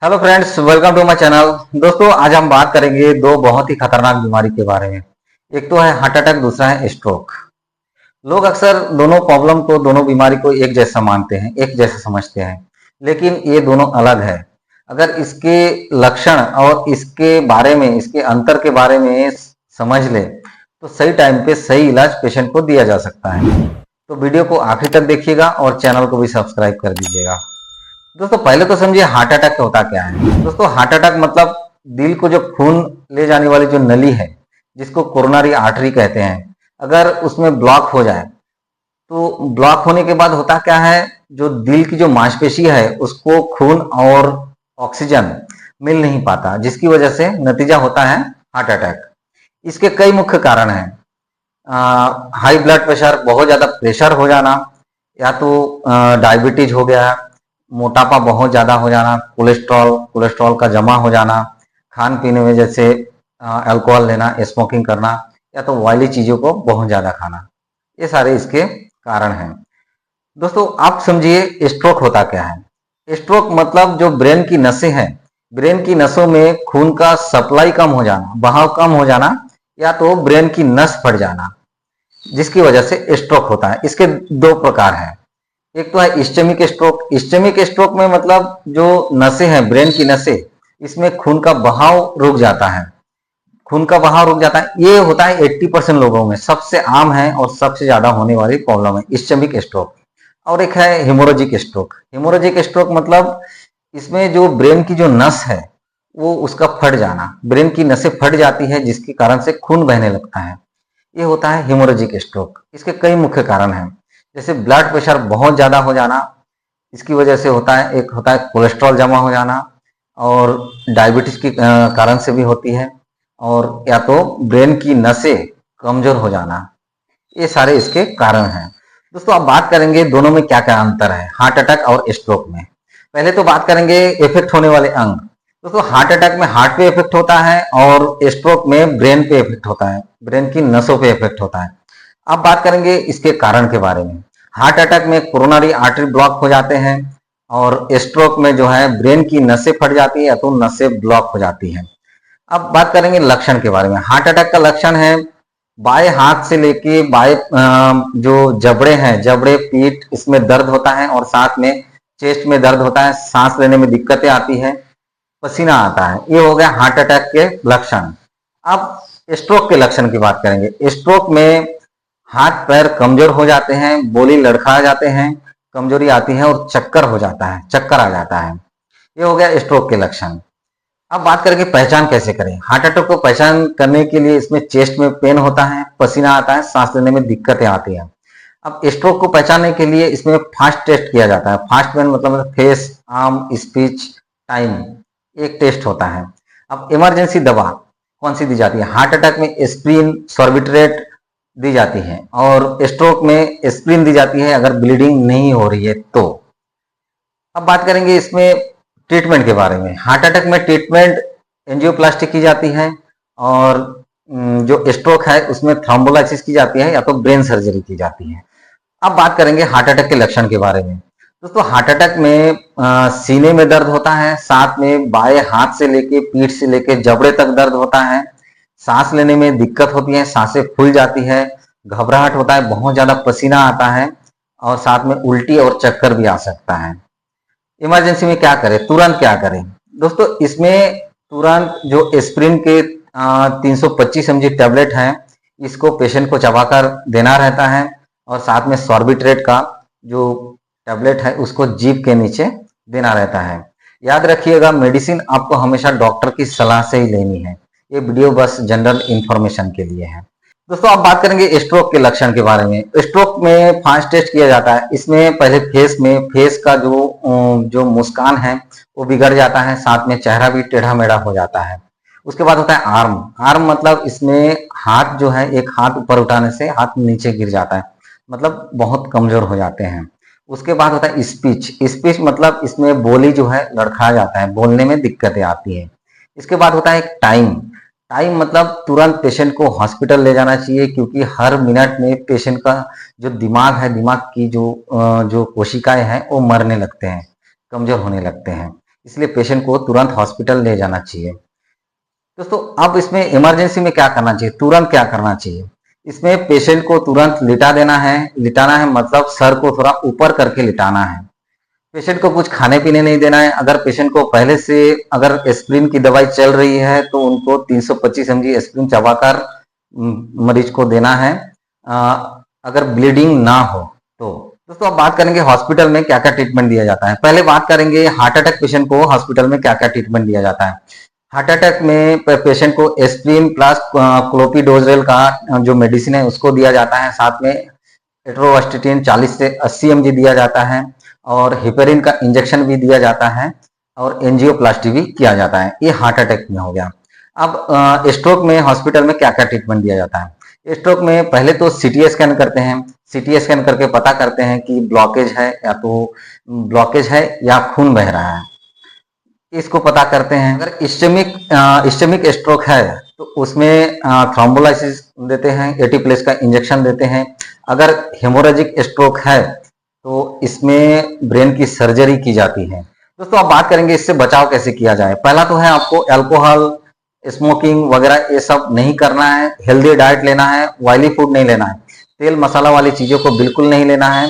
Hello friends, welcome to my channel. दोस्तों, आज हम बात करेंगे दो बहुत ही खतरनाक बीमारी के बारे में। एक तो है हार्ट अटैक, दूसरा है स्ट्रोक। लोग अक्सर दोनों प्रॉब्लम को, दोनों बीमारी को एक जैसा मानते हैं, एक जैसा समझते हैं, लेकिन ये दोनों अलग है। अगर इसके लक्षण और इसके बारे में, इसके अंतर के बारे में समझ ले तो सही टाइम पे सही इलाज पेशेंट को दिया जा सकता है। तो वीडियो को आखिर तक देखिएगा और चैनल को भी सब्सक्राइब कर दीजिएगा। दोस्तों, पहले तो समझिए हार्ट अटैक होता क्या है। दोस्तों, हार्ट अटैक मतलब दिल को जो खून ले जाने वाली जो नली है, जिसको कोरोनरी आर्टरी कहते हैं, अगर उसमें ब्लॉक हो जाए तो ब्लॉक होने के बाद होता क्या है, जो दिल की जो मांसपेशी है उसको खून और ऑक्सीजन मिल नहीं पाता, जिसकी वजह से नतीजा होता है हार्ट अटैक। इसके कई मुख्य कारण हैं। हाई ब्लड प्रेशर, बहुत ज्यादा प्रेशर हो जाना, या तो डायबिटीज हो गया, मोटापा बहुत ज़्यादा हो जाना, कोलेस्ट्रॉल का जमा हो जाना, खान पीने में जैसे अल्कोहल लेना, स्मोकिंग करना, या तो ऑयली चीज़ों को बहुत ज़्यादा खाना, ये सारे इसके कारण हैं। दोस्तों, आप समझिए स्ट्रोक होता क्या है। स्ट्रोक मतलब जो ब्रेन की नसें हैं, ब्रेन की नसों में खून का सप्लाई कम हो जाना, बहाव कम हो जाना, या तो ब्रेन की नस फट जाना, जिसकी वजह से स्ट्रोक होता है। इसके दो प्रकार हैं। एक तो है इस्चेमिक स्ट्रोक। इस्चेमिक स्ट्रोक में मतलब जो नसें हैं, ब्रेन की नसें, इसमें खून का बहाव रुक जाता है। खून का बहाव रुक जाता है, ये होता है 80% लोगों में, सबसे आम है और सबसे ज्यादा होने वाली प्रॉब्लम है इस्चेमिक स्ट्रोक। और एक है हेमोरेजिक स्ट्रोक। हेमोरेजिक स्ट्रोक मतलब इसमें जो ब्रेन की जो नस है वो उसका फट जाना, ब्रेन की नसें फट जाती है, जिसके कारण से खून बहने लगता है। ये होता है हेमोरेजिक स्ट्रोक। इसके कई मुख्य कारण हैं, जैसे ब्लड प्रेशर बहुत ज़्यादा हो जाना, इसकी वजह से होता है। एक होता है कोलेस्ट्रॉल जमा हो जाना, और डायबिटीज के कारण से भी होती है, और या तो ब्रेन की नसें कमजोर हो जाना, ये सारे इसके कारण हैं। दोस्तों, अब बात करेंगे दोनों में क्या क्या अंतर है हार्ट अटैक और स्ट्रोक में। पहले तो बात करेंगे इफेक्ट होने वाले अंग। दोस्तों, हार्ट अटैक में हार्ट पे इफेक्ट होता है और स्ट्रोक में ब्रेन पे इफेक्ट होता है, ब्रेन की नसों पे इफेक्ट होता है। अब बात करेंगे इसके कारण के बारे में। हार्ट अटैक में कोरोनरी आर्टरी ब्लॉक हो जाते हैं, और स्ट्रोक में जो है ब्रेन की नसें फट जाती है या तो नसें ब्लॉक हो जाती हैं। अब बात करेंगे लक्षण के बारे में। हार्ट अटैक का लक्षण है बाएं हाथ से लेके बाएं जो जबड़े हैं, जबड़े, पीठ, इसमें दर्द होता है, और साथ में चेस्ट में दर्द होता है, सांस लेने में दिक्कतें आती है, पसीना आता है। ये हो गया हार्ट अटैक के लक्षण। अब स्ट्रोक के लक्षण की बात करेंगे। स्ट्रोक में हाथ पैर कमजोर हो जाते हैं, बोली लड़खड़ा जाते हैं, कमजोरी आती है और चक्कर हो जाता है, चक्कर आ जाता है। ये हो गया स्ट्रोक के लक्षण। अब बात करेंगे पहचान कैसे करें। हार्ट अटैक को पहचान करने के लिए इसमें चेस्ट में पेन होता है, पसीना आता है, सांस लेने में दिक्कतें आती हैं। अब स्ट्रोक को पहचानने के लिए इसमें फास्ट टेस्ट किया जाता है। फास्ट में मतलब फेस, आर्म, स्पीच, टाइम, एक टेस्ट होता है। अब इमरजेंसी दवा कौन सी दी जाती है। हार्ट अटैक में एस्प्रिन, सॉर्बिट्रेट दी जाती है, और स्ट्रोक में एस्प्रिन दी जाती है अगर ब्लीडिंग नहीं हो रही है तो। अब बात करेंगे इसमें ट्रीटमेंट के बारे में। हार्ट अटैक में ट्रीटमेंट एंजियोप्लास्टी की जाती है, और जो स्ट्रोक है उसमें थ्रोम्बोलाइसिस की जाती है या तो ब्रेन सर्जरी की जाती है। अब बात करेंगे हार्ट अटैक के लक्षण के बारे में। दोस्तों, हार्ट अटैक में सीने में दर्द होता है, साथ में बाएं हाथ से लेके पीठ से लेके जबड़े तक दर्द होता है, सांस लेने में दिक्कत होती है, सांसें फूल जाती है, घबराहट होता है, बहुत ज्यादा पसीना आता है, और साथ में उल्टी और चक्कर भी आ सकता है। इमरजेंसी में क्या करें, तुरंत क्या करें। दोस्तों, इसमें तुरंत जो एस्प्रिन के 325 mg टैबलेट है, इसको पेशेंट को चबाकर देना रहता है, और साथ में सॉर्बिट्रेट का जो टैबलेट है उसको जीभ के नीचे देना रहता है। याद रखिएगा, मेडिसिन आपको हमेशा डॉक्टर की सलाह से ही लेनी है। ये वीडियो बस जनरल इंफॉर्मेशन के लिए है। दोस्तों, अब बात करेंगे स्ट्रोक के लक्षण के बारे में। स्ट्रोक में फास्ट टेस्ट किया जाता है। इसमें पहले फेस का जो मुस्कान है वो बिगड़ जाता है, साथ में चेहरा भी टेढ़ा मेढ़ा हो जाता है। उसके बाद होता है आर्म। आर्म मतलब इसमें हाथ जो है, एक हाथ ऊपर उठाने से हाथ नीचे गिर जाता है, मतलब बहुत कमजोर हो जाते हैं। उसके बाद होता है स्पीच। स्पीच मतलब इसमें बोली जो है लड़खड़ा जाता है, बोलने में दिक्कतें आती है। इसके बाद होता है टाइम। टाइम मतलब तुरंत पेशेंट को हॉस्पिटल ले जाना चाहिए, क्योंकि हर मिनट में पेशेंट का जो दिमाग है, दिमाग की जो कोशिकाएं हैं वो मरने लगते हैं, कमजोर होने लगते हैं। इसलिए पेशेंट को तुरंत हॉस्पिटल ले जाना चाहिए। दोस्तों अब इसमें इमरजेंसी में क्या करना चाहिए, तुरंत क्या करना चाहिए? इसमें पेशेंट को तुरंत लिटाना है मतलब सर को थोड़ा ऊपर करके लिटाना है। पेशेंट को कुछ खाने पीने नहीं देना है। अगर पेशेंट को पहले से अगर एस्प्रिन की दवाई चल रही है तो उनको 325 mg एस्प्रिन चबाकर मरीज को देना है, अगर ब्लीडिंग ना हो तो। दोस्तों अब बात करेंगे हॉस्पिटल में क्या क्या ट्रीटमेंट दिया जाता है। पहले बात करेंगे हार्ट अटैक पेशेंट को हॉस्पिटल में क्या क्या ट्रीटमेंट दिया जाता है। हार्ट अटैक में पेशेंट को एस्प्रिन प्लस क्लोपिडोग्रेल का जो मेडिसिन है उसको दिया जाता है। साथ में एट्रोवास्टेटिन 40 से 80 mg दिया जाता है और हिपेरिन का इंजेक्शन भी दिया जाता है और एंजियोप्लास्टी भी किया जाता है। ये हार्ट अटैक में हो गया। अब स्ट्रोक में हॉस्पिटल में क्या क्या ट्रीटमेंट दिया जाता है। स्ट्रोक में पहले तो सीटी स्कैन करते हैं। सीटी स्कैन करके पता करते हैं कि ब्लॉकेज है या खून बह रहा है, इसको पता करते हैं। अगर इस्टेमिक स्ट्रोक है तो उसमें थ्रोम्बोलाइसिस देते हैं, एटीप्लेस का इंजेक्शन देते हैं। अगर हेमोरेजिक स्ट्रोक है तो इसमें ब्रेन की सर्जरी की जाती है। दोस्तों अब बात करेंगे इससे बचाव कैसे किया जाए। पहला तो है आपको अल्कोहल, स्मोकिंग वगैरह ये सब नहीं करना है। हेल्दी डाइट लेना है, ऑयली फूड नहीं लेना है, तेल मसाला वाली चीजों को बिल्कुल नहीं लेना है।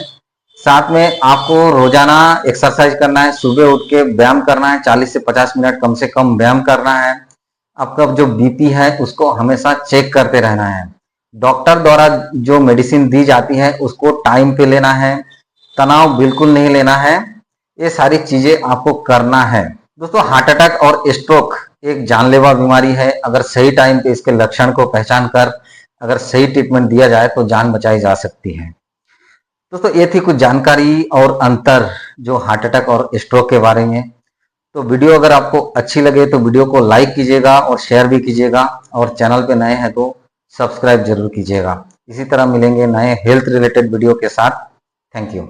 साथ में आपको रोजाना एक्सरसाइज करना है, सुबह उठ के व्यायाम करना है, 40 से 50 मिनट कम से कम व्यायाम करना है। आपका जो बीपी है उसको हमेशा चेक करते रहना है। डॉक्टर द्वारा जो मेडिसिन दी जाती है उसको टाइम पे लेना है। तनाव बिल्कुल नहीं लेना है। ये सारी चीजें आपको करना है। दोस्तों हार्ट अटैक और स्ट्रोक एक जानलेवा बीमारी है। अगर सही टाइम पे इसके लक्षण को पहचान कर अगर सही ट्रीटमेंट दिया जाए तो जान बचाई जा सकती है। दोस्तों ये थी कुछ जानकारी और अंतर जो हार्ट अटैक और स्ट्रोक के बारे में। तो वीडियो अगर आपको अच्छी लगे तो वीडियो को लाइक कीजिएगा और शेयर भी कीजिएगा और चैनल पे नए हैं तो सब्सक्राइब जरूर कीजिएगा। इसी तरह मिलेंगे नए हेल्थ रिलेटेड वीडियो के साथ। Thank you.